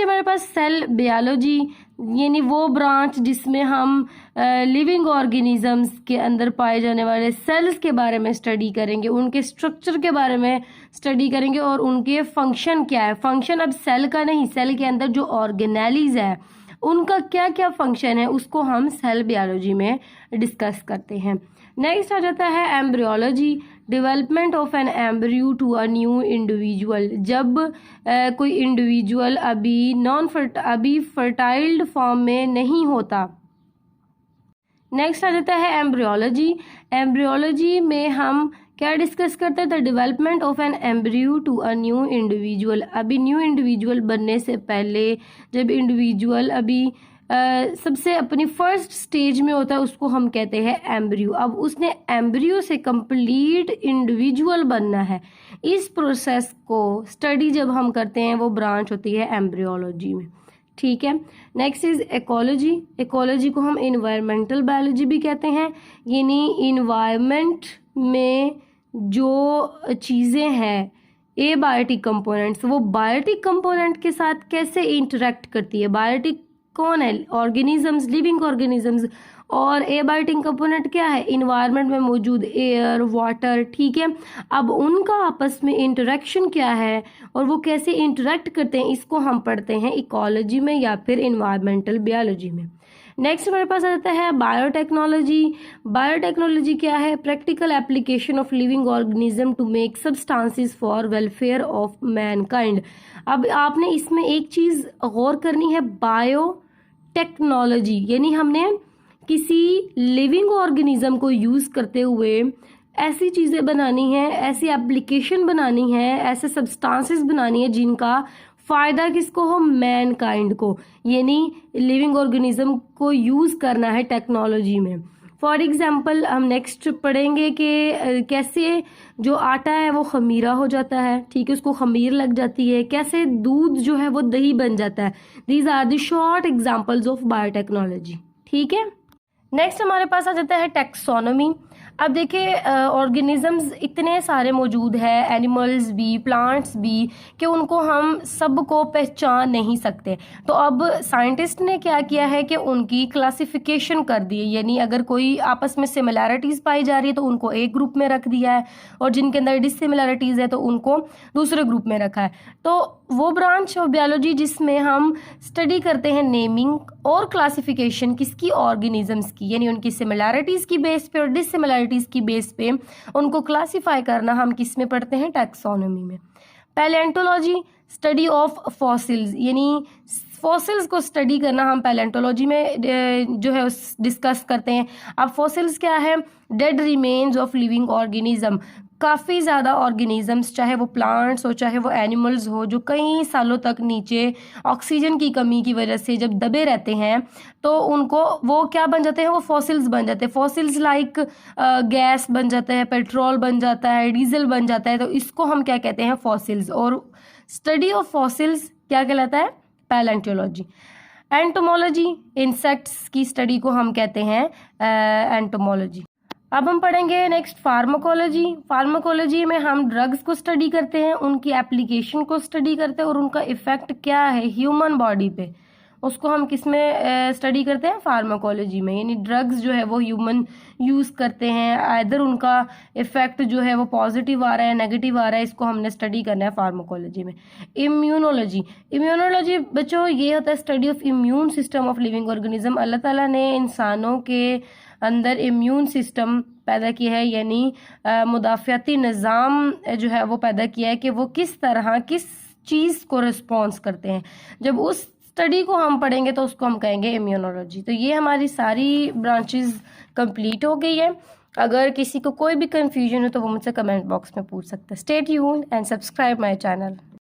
हमारे पास cell biology, यानी वो ब्रांच जिसमें हम लिविंग ऑर्गेनिजम्स के अंदर पाए जाने वाले सेल्स के बारे में स्टडी करेंगे, उनके स्ट्रक्चर के बारे में स्टडी करेंगे और उनके फंक्शन क्या है। फंक्शन अब सेल का नहीं, सेल के अंदर जो ऑर्गेनेलीज है उनका क्या क्या फंक्शन है उसको हम सेल बायोलॉजी में डिस्कस करते हैं। नेक्स्ट आ जाता है embryology, development of an embryo to a new individual. जब कोई इंडिविजुअल अभी फर्टाइल्ड फॉर्म में नहीं होता। नेक्स्ट आ जाता है एम्ब्रियोलॉजी। एम्ब्रियोलॉजी में हम क्या डिस्कस करते हैं, the development of an embryo to a new individual. अभी न्यू इंडिविजुअल बनने से पहले जब इंडिविजुअल अभी सबसे अपनी फर्स्ट स्टेज में होता है उसको हम कहते हैं एम्ब्रियो। अब उसने एम्ब्रियो से कंप्लीट इंडिविजुअल बनना है, इस प्रोसेस को स्टडी जब हम करते हैं वो ब्रांच होती है एम्ब्रियोलॉजी में। ठीक है। Next is ecology. इकोलॉजी को हम इन्वायरमेंटल बायोलॉजी भी कहते हैं, यानी इन्वायरमेंट में जो चीज़ें हैं एबायोटिक कंपोनेंट्स, वो बायोटिक कंपोनेंट के साथ कैसे इंटरेक्ट करती है। बायोटिक कौन है, ऑर्गेनिजम्स, लिविंग ऑर्गेनिजम्स, और एबायोटिक कंपोनेंट क्या है, इन्वायरमेंट में मौजूद एयर, वाटर। ठीक है। अब उनका आपस में इंटरेक्शन क्या है और वो कैसे इंटरेक्ट करते हैं, इसको हम पढ़ते हैं इकोलॉजी में या फिर इन्वायरमेंटल बायोलॉजी में। नेक्स्ट हमारे पास आ जाता है बायोटेक्नोलॉजी। बायोटेक्नोलॉजी क्या है, practical application of living organism to make substances for welfare of mankind. अब आपने इसमें एक चीज़ गौर करनी है, बायोटेक्नोलॉजी यानी हमने किसी लिविंग ऑर्गेनिज्म को यूज़ करते हुए ऐसी चीज़ें बनानी है, ऐसी एप्लीकेशन बनानी है, ऐसे सब्सटेंसेस बनानी है जिनका फ़ायदा किसको हो, मैनकाइंड को, यानी लिविंग ऑर्गेनिज्म को यूज़ करना है टेक्नोलॉजी में। फॉर एग्जांपल हम नेक्स्ट पढ़ेंगे कि कैसे जो आटा है वो खमीरा हो जाता है। ठीक है, उसको खमीर लग जाती है, कैसे दूध जो है वो दही बन जाता है। These are the short examples of biotechnology. ठीक है। नेक्स्ट हमारे पास आ जाता है टैक्सोनॉमी। अब देखिए ऑर्गेनिजम्स इतने सारे मौजूद हैं, एनिमल्स भी, प्लांट्स भी, कि उनको हम सबको पहचान नहीं सकते। तो अब साइंटिस्ट ने क्या किया है कि उनकी क्लासिफिकेशन कर दी है, यानी अगर कोई आपस में सिमिलैरिटीज़ पाई जा रही है तो उनको एक ग्रुप में रख दिया है, और जिनके अंदर डिससिमिलैरिटीज़ है तो उनको दूसरे ग्रुप में रखा है। तो वो ब्रांच ऑफ बायोलॉजी जिसमें हम स्टडी करते हैं नेमिंग और क्लासिफिकेशन किसकी, ऑर्गेनिजम्स की, यानी उनकी सिमिलैरिटीज़ की बेस पे और डिससिमिलैरिटीज़ की बेस पे उनको क्लासिफाई करना हम किस में पढ़ते हैं, टैक्सोनॉमी में। पैलेंटोलॉजी, स्टडी ऑफ फॉसिल्स, यानी फॉसिल्स को स्टडी करना हम पैलेंटोलॉजी में जो है डिस्कस करते हैं। अब फॉसिल्स क्या है, dead remains of living organism. काफ़ी ज़्यादा ऑर्गेनिजम्स, चाहे वो प्लांट्स हो चाहे वो एनिमल्स हो, जो कई सालों तक नीचे ऑक्सीजन की कमी की वजह से जब दबे रहते हैं तो उनको वो क्या बन जाते हैं, वो फॉसिल्स बन जाते हैं। फॉसिल्स लाइक गैस बन जाता है, पेट्रोल बन जाता है, डीजल बन जाता है, तो इसको हम क्या कहते हैं, फॉसिल्स। और स्टडी ऑफ फॉसिल्स क्या कहलाता है, पैलेंटोलॉजी। एंटोमोलॉजी, इंसेक्ट्स की स्टडी को हम कहते हैं एंटोमोलॉजी। अब हम पढ़ेंगे नेक्स्ट फार्माकोलॉजी। फार्माकोलॉजी में हम ड्रग्स को स्टडी करते हैं, उनकी एप्लीकेशन को स्टडी करते हैं और उनका इफेक्ट क्या है ह्यूमन बॉडी पे, उसको हम किस में स्टडी करते हैं, फार्माकोलॉजी में। यानी ड्रग्स जो है वो ह्यूमन यूज़ करते हैं, आइदर उनका इफेक्ट जो है वो पॉजिटिव आ रहा है, नेगेटिव आ रहा है, इसको हमने स्टडी करना है फार्माकोलॉजी में। इम्यूनोलॉजी, इम्यूनोलॉजी बच्चों ये होता है study of immune system of living organism. Allah Taala ने इंसानों के अंदर इम्यून सिस्टम पैदा किया है, यानी मुदाफ़ियाती निज़ाम जो है वो पैदा किया है कि वो किस तरह किस चीज़ को रिस्पॉन्स करते हैं। जब उस स्टडी को हम पढ़ेंगे तो उसको हम कहेंगे इम्यूनोलॉजी। तो ये हमारी सारी ब्रांचेस कंप्लीट हो गई है। अगर किसी को कोई भी कन्फ्यूजन हो तो वो मुझसे कमेंट बॉक्स में पूछ सकते हैं। Stay tuned and subscribe my channel.